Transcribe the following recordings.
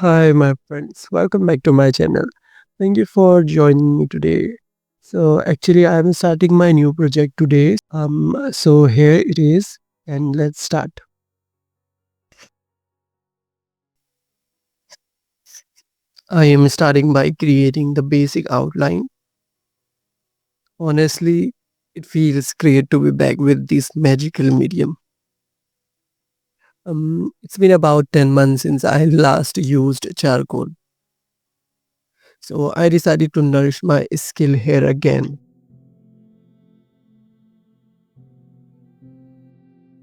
Hi, my friends. Welcome back to my channel. Thank you for joining me today. Actually, I'm starting my new project today. So here it is, and let's start. I am starting by creating the basic outline. Honestly, it feels great to be back with this magical medium. It's been about 10 months since I last used charcoal. So I decided to nourish my skill here again.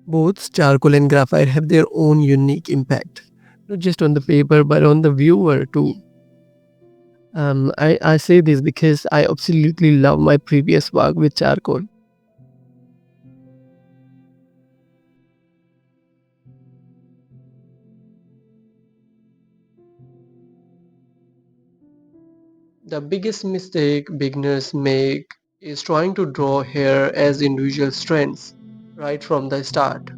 Both charcoal and graphite have their own unique impact, not just on the paper but on the viewer too. I say this because I absolutely love my previous work with charcoal. The biggest mistake beginners make is trying to draw hair as individual strands right from the start.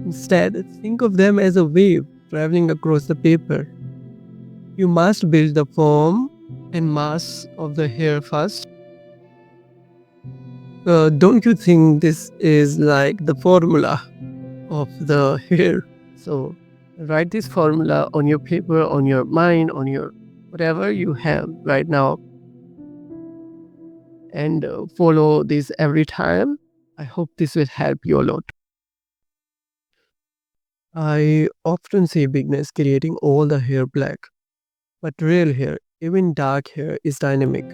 Instead, think of them as a wave traveling across the paper. You must build the form and mass of the hair first. Don't you think this is like the formula of the hair? So write this formula on your paper, on your mind, on your whatever you have right now, and follow this every time. I hope this will help you a lot. I often see beginners creating all the hair black, but real hair, even dark hair, is dynamic.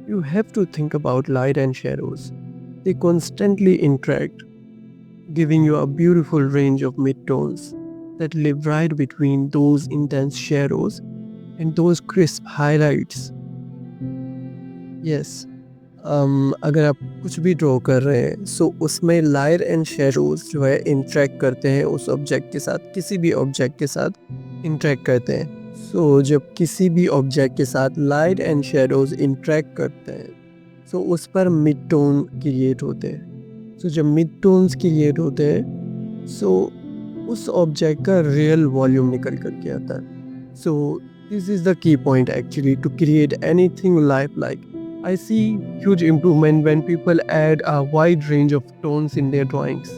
You have to think about light and shadows. They constantly interact, giving you a beautiful range of midtones that live right between those intense shadows and those crisp highlights. Yes, अगर आप कुछ भी draw कर रहे हैं सो उसमें light and shadows जो है इंटरेक्ट करते हैं उस ऑब्जेक्ट के साथ, किसी भी ऑब्जेक्ट के साथ इंटरेक्ट करते हैं। सो जब किसी भी ऑब्जेक्ट के साथ लाइट एंड शेडोज इंटरेक्ट करते हैं सो उस पर मिड टोन क्रिएट होते हैं। सो जब मिड टोन्स क्रिएट होते हैं सो उस ऑब्जेक्ट का रियल वॉल्यूम निकल करके आता है। So this is the key point actually to create anything life like. I see huge improvement when people add a wide range of tones in their drawings.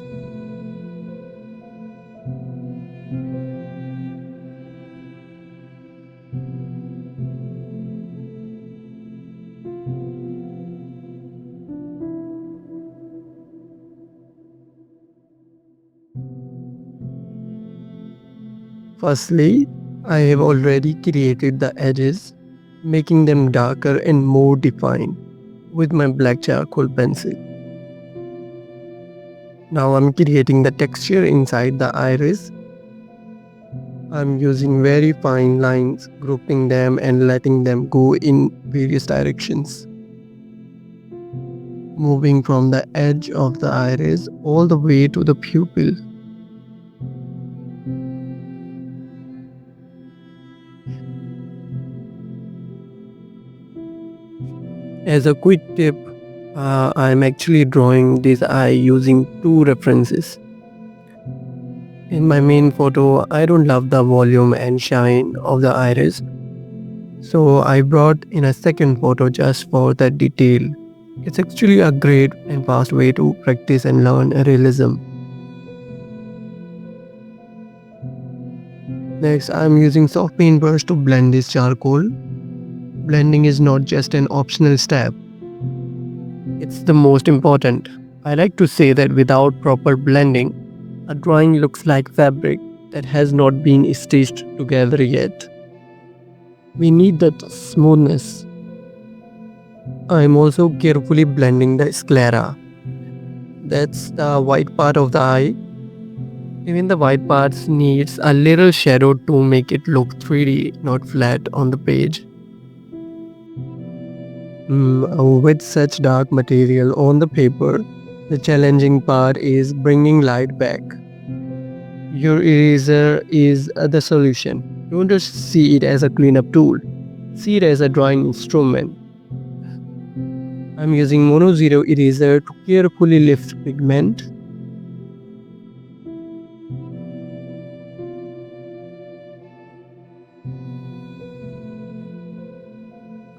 Firstly, I have already created the edges, making them darker and more defined with my black charcoal pencil. Now I'm creating the texture inside the iris. I'm using very fine lines, grouping them and letting them go in various directions. Moving from the edge of the iris all the way to the pupil. As a quick tip, I'm actually drawing this eye using two references. In my main photo, I don't love the volume and shine of the iris, so I brought in a second photo just for that detail. It's actually a great and fast way to practice and learn realism. Next, I'm using soft paintbrush to blend this charcoal. Blending is not just an optional step, it's the most important. I like to say that without proper blending, a drawing looks like fabric that has not been stitched together yet. We need that smoothness. I'm also carefully blending the sclera. That's the white part of the eye. Even the white parts needs a little shadow to make it look 3D, not flat on the page. With such dark material on the paper, the challenging part is bringing light back. Your eraser is the solution. Don't just see it as a cleanup tool, see it as a drawing instrument. I'm using mono zero eraser to carefully lift pigment.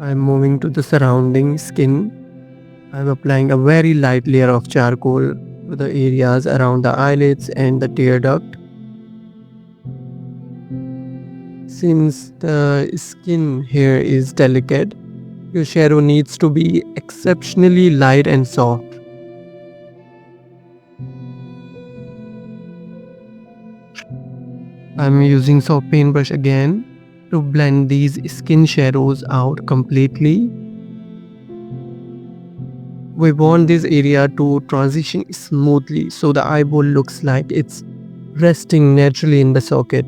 I'm moving to the surrounding skin. I'm applying a very light layer of charcoal to the areas around the eyelids and the tear duct. Since the skin here is delicate, your shadow needs to be exceptionally light and soft. I'm using soft paintbrush again to blend these skin shadows out completely. We want this area to transition smoothly so the eyeball looks like it's resting naturally in the socket.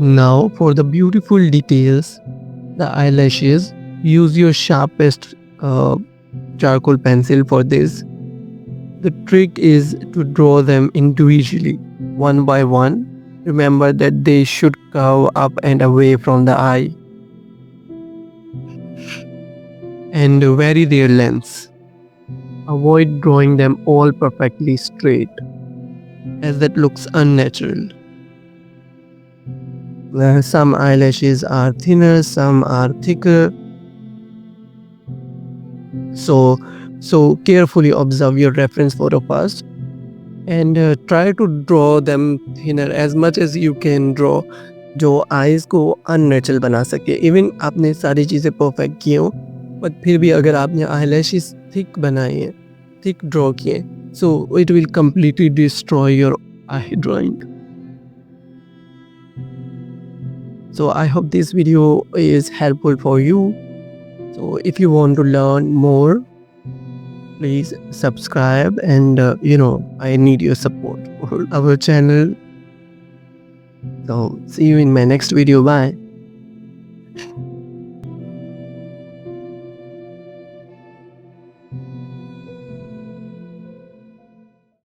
Now for the beautiful details, the eyelashes, use your sharpest charcoal pencil for this. The trick is to draw them individually, one by one. Remember that they should curve up and away from the eye. And vary their lengths. Avoid drawing them all perfectly straight, as that looks unnatural. Where some eyelashes are thinner, some are thicker. So carefully observe your reference photo first and try to draw them thinner as much as you can draw, जो eyes को unnatural बना सके. Even आपने सारी चीज़ें perfect की हो but फिर भी अगर आपने आईलैशेस थिक बनाई है, थिक ड्रॉ किए, so it will completely destroy your I drawing. So I hope this video is helpful for you. So if you want to learn more, please subscribe and I need your support for our channel. So see you in my next video. Bye.